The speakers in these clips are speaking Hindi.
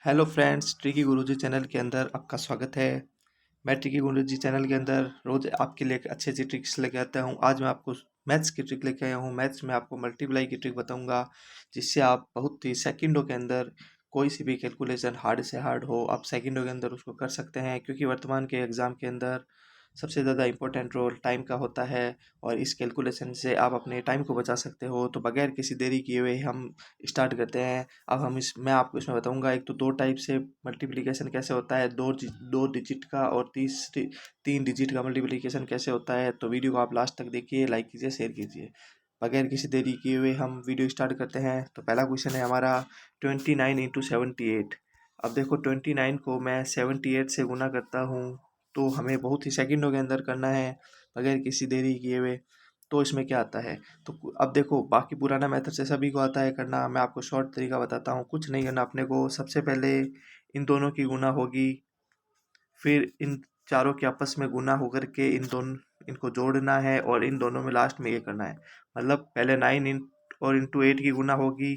हेलो फ्रेंड्स, ट्रिकी गुरुजी चैनल के अंदर आपका स्वागत है। मैं ट्रिकी गुरुजी चैनल के अंदर रोज़ आपके लिए अच्छी अच्छी ट्रिक्स लेके आता हूँ। आज मैं आपको मैथ्स की ट्रिक लेके आया हूँ। मैथ्स में आपको मल्टीप्लाई की ट्रिक बताऊँगा, जिससे आप बहुत ही सेकंडों के अंदर कोई सी भी कैलकुलेशन हार्ड से हार्ड हो, आप सेकंडों के अंदर उसको कर सकते हैं। क्योंकि वर्तमान के एग्ज़ाम के अंदर सबसे ज़्यादा इम्पोर्टेंट रोल टाइम का होता है और इस कैलकुलेशन से आप अपने टाइम को बचा सकते हो। तो बगैर किसी देरी किए हुए हम स्टार्ट करते हैं। अब मैं आपको इसमें बताऊंगा, एक तो दो टाइप से मल्टीप्लिकेशन कैसे होता है, दो डिजिट का, और तीन डिजिट का मल्टीप्लिकेशन कैसे होता है। तो वीडियो को आप लास्ट तक देखिए, लाइक कीजिए, शेयर कीजिए। बगैर किसी देरी किए हुए हम वीडियो स्टार्ट करते हैं। तो पहला क्वेश्चन है हमारा 29 × 78। अब देखो, 29 को मैं 78 से गुना करता हूँ, तो हमें बहुत ही सेकंडों के अंदर करना है बगैर किसी देरी किए हुए। तो इसमें क्या आता है, तो अब देखो, बाकी पुराना मेथड से सभी को आता है करना। मैं आपको शॉर्ट तरीका बताता हूँ। कुछ नहीं करना अपने को। सबसे पहले इन दोनों की गुना होगी, फिर इन चारों के आपस में गुना होकर के इनको जोड़ना है, और इन दोनों में लास्ट में ये करना है। मतलब पहले 9 और इंटू 8 की गुना होगी,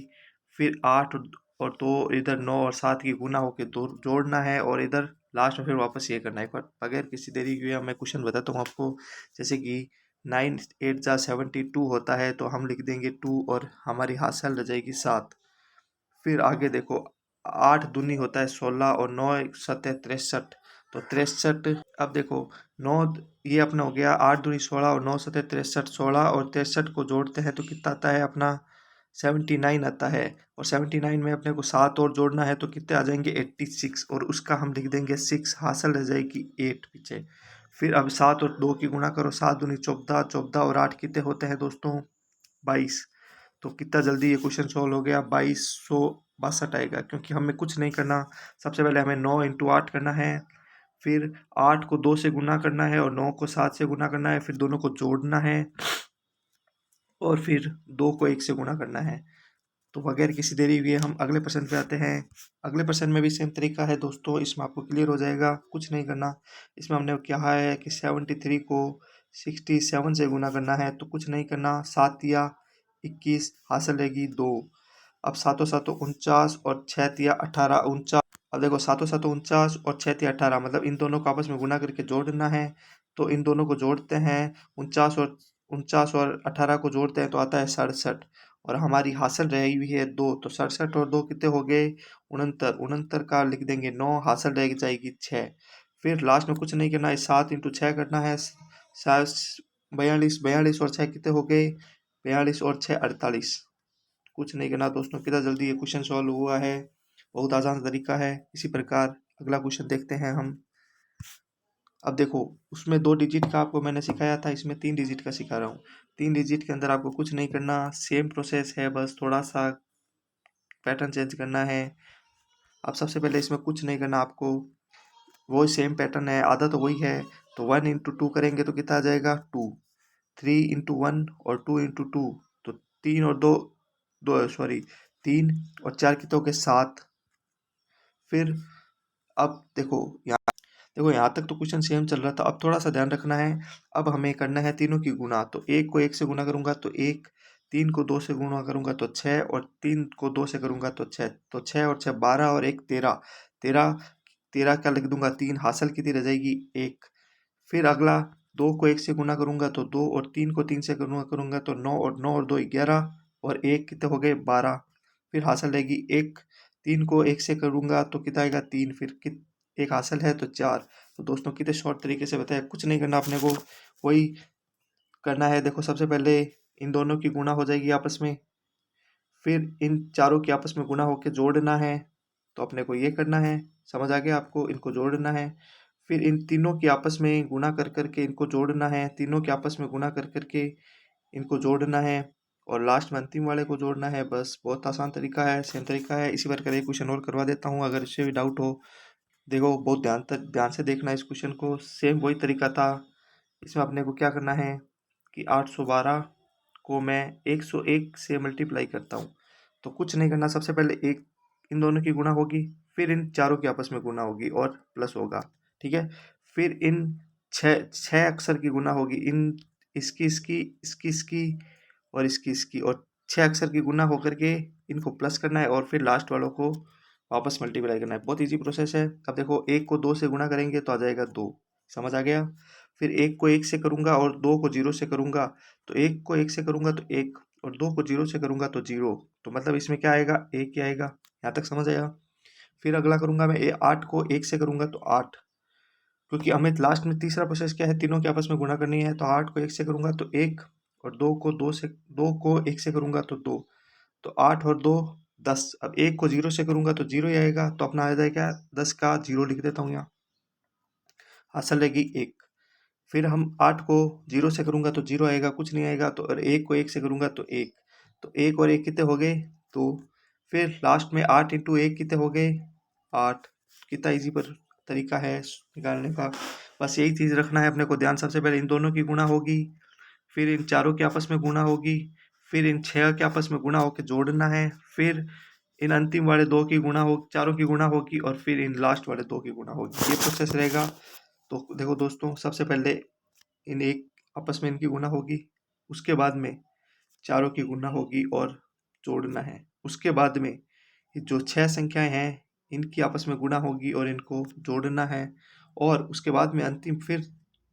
फिर 8 और 2 इधर 9 और 7 की गुना होके दो जोड़ना है, और इधर लास्ट में फिर वापस ये करना है। पर बगैर किसी देरी के मैं क्वेश्चन बताता हूँ आपको। जैसे कि 9 × 8 = 72 होता है, तो हम लिख देंगे 2, और हमारी हासिल रह जाएगी 7। फिर आगे देखो, 8 दूनी होता है 16, और 9 × 7 = 63। तो 63। अब देखो, नौ, ये अपना हो गया 8 दूनी 16, और 9 × 7 = 63। 16 और 63 को जोड़ते हैं तो कितना आता है अपना 79 आता है। और 79 में अपने को 7 और जोड़ना है, तो कितने आ जाएंगे 86, और उसका हम लिख देंगे 6, हासिल रह जाएगी 8 पीछे। फिर अब 7 और 2 की गुना करो, 7 दूनी 14, 14 और 8 कितने होते हैं दोस्तों 22। तो कितना जल्दी ये क्वेश्चन सॉल्व हो गया, 2262 आएगा। क्योंकि हमें कुछ नहीं करना। सबसे पहले हमें 9 × 8 करना है, फिर 8 को 2 से गुना करना है, और 9 को 7 से गुना करना है, फिर दोनों को जोड़ना है, और फिर 2 को 1 से गुना करना है। तो बगैर किसी देरी हुए हम अगले प्रश्न पे आते हैं। अगले प्रश्न में भी सेम तरीका है दोस्तों, इसमें आपको क्लियर हो जाएगा। कुछ नहीं करना। इसमें हमने क्या है कि 73 को 67 से गुना करना है, तो कुछ नहीं करना। 7 × 21 हासिल रहेगी 2। अब 7 × 7 = 49, और 6 × 18 = 49। अब देखो, 7 × 7 = 49, और 6 × 18 मतलब इन दोनों को आपस में गुना करके जोड़ना है। तो इन दोनों को जोड़ते हैं, 49 और 18 को जोड़ते हैं, तो आता है 67। और हमारी हासिल रही हुई है 2, तो 67 और 2 कितने हो गए 69। 69 का लिख देंगे 9, हासिल रह जाएगी 6। फिर लास्ट में कुछ नहीं करना है, 7 × 6 करना है। 42, 42 और 6 कितने हो गए 42, और 6 48। कुछ नहीं करना दोस्तों, कितना जल्दी ये क्वेश्चन सॉल्व हुआ है। बहुत आसान तरीका है। इसी प्रकार अगला क्वेश्चन देखते हैं हम। अब देखो, उसमें 2 डिजिट का आपको मैंने सिखाया था, इसमें 3 डिजिट का सिखा रहा हूँ। 3 डिजिट के अंदर आपको कुछ नहीं करना, सेम प्रोसेस है, बस थोड़ा सा पैटर्न चेंज करना है। अब सबसे पहले इसमें कुछ नहीं करना आपको, वही सेम पैटर्न है, आधा तो वही है। तो 1 × 2 करेंगे तो कितना आ जाएगा 2। 3 × 1 और 2 × 2, तो 3 और 4 कितने हो गए 7। फिर अब देखो यहाँ तक तो क्वेश्चन सेम चल रहा था। अब थोड़ा सा ध्यान रखना है। अब हमें करना है तीनों की गुना। तो 1 को 1 से गुना करूंगा तो 1, 3 को 2 से गुना करूंगा तो 6, और 3 को 2 से करूंगा तो 6। तो 6 और 6 12, और 1 13। 13, 13 का लिख दूंगा 3, हासिल कितनी रह जाएगी 1। फिर अगला, 2 को 1 से गुना करूंगा तो 2, और 3 को 3 से गुना करूंगा तो 9, और 9 और 2 11, और 1 कितने हो गए 12। फिर हासिल रहेगी 1। 3 को 1 से करूंगा तो कितना आएगा 3, फिर एक हासिल है तो 4। तो दोस्तों कितने शॉर्ट तरीके से बताया। कुछ नहीं करना अपने को, वही करना है। देखो, सबसे पहले इन दोनों की गुना हो जाएगी आपस में, फिर इन चारों की आपस में गुना होके जोड़ना है। तो अपने को ये करना है, समझ आ गया आपको, इनको जोड़ना है। फिर इन तीनों की आपस में गुना कर करके इनको जोड़ना है, तीनों के आपस में गुना कर करके इनको जोड़ना है, और लास्ट में अंतिम वाले को जोड़ना है। बस बहुत आसान तरीका है, सेम तरीका है। इसी प्रकार एक क्वेश्चन और करवा देता हूँ, अगर इससे भी डाउट हो। देखो, बहुत ध्यान से देखना इस क्वेश्चन को। सेम वही तरीका था। इसमें अपने को क्या करना है कि 812 को मैं 101 से मल्टीप्लाई करता हूँ। तो कुछ नहीं करना, सबसे पहले एक इन दोनों की गुना होगी, फिर इन चारों की आपस में गुना होगी और प्लस होगा, ठीक है। फिर इन छः छः अक्षर की गुना होगी, इन इसकी इसकी इसकी इसकी और इसकी इसकी, और 6 अक्षर की गुना होकर के इनको प्लस करना है, और फिर लास्ट वालों को वापस मल्टीप्लाई करना है। बहुत ईजी प्रोसेस है। अब देखो 1 को 2 से गुणा करेंगे तो आ जाएगा 2, समझ आ गया। फिर 1 को 1 से करूँगा और 2 को 0 से करूँगा, तो 1 को 1 से करूँगा तो 1 और 2 को 0 से करूँगा तो 0, तो मतलब इसमें क्या आएगा, 1 ही आएगा। यहाँ तक समझ आया। फिर अगला करूँगा मैं 8 को 1 से करूँगा तो 8, क्योंकि हमें लास्ट में तीसरा प्रोसेस क्या है, तीनों के आपस में गुणा करनी है। तो 8 को 1 से करूँगा तो 1 और 2 को 1 से करूँगा तो 2, तो 8 और 2 10। अब 1 को 0 से करूँगा तो 0 ही आएगा, तो अपना आ जाएगा 10 का 0 लिख देता हूँ यहाँ, हासिल रहेगी 1। फिर हम 8 को 0 से करूँगा तो 0 आएगा, कुछ नहीं आएगा। तो और 1 को 1 से करूँगा तो 1, तो 1 और 1 कितने हो गए, 2। फिर लास्ट में 8 इंटू 1 कितने हो गए, 8। कितना ईजी पर तरीका है निकालने का। बस यही चीज़ रखना है अपने को ध्यान। सबसे पहले इन दोनों की गुणा होगी, फिर इन चारों के आपस में गुणा होगी, फिर इन 6 के आपस में गुणा होकर जोड़ना है, फिर इन अंतिम वाले 2 की गुणा हो, चारों की गुणा होगी, और फिर इन लास्ट वाले 2 की गुणा होगी। ये प्रोसेस रहेगा। तो देखो दोस्तों, सबसे पहले इन एक आपस में इनकी गुणा होगी, उसके बाद में चारों की गुणा होगी और जोड़ना है। उसके बाद में ये जो 6 संख्याएं हैं इनकी आपस में गुणा होगी और इनको जोड़ना है, और उसके बाद में अंतिम फिर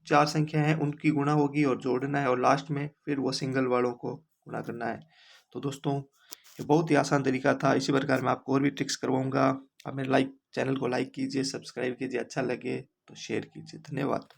4 संख्या हैं उनकी गुणा होगी और जोड़ना है, और लास्ट में फिर वो सिंगल वालों को गुणा करना है। तो दोस्तों, ये बहुत ही आसान तरीका था। इसी प्रकार मैं आपको और भी ट्रिक्स करवाऊंगा। आप मेरे चैनल को लाइक कीजिए, सब्सक्राइब कीजिए, अच्छा लगे तो शेयर कीजिए। धन्यवाद।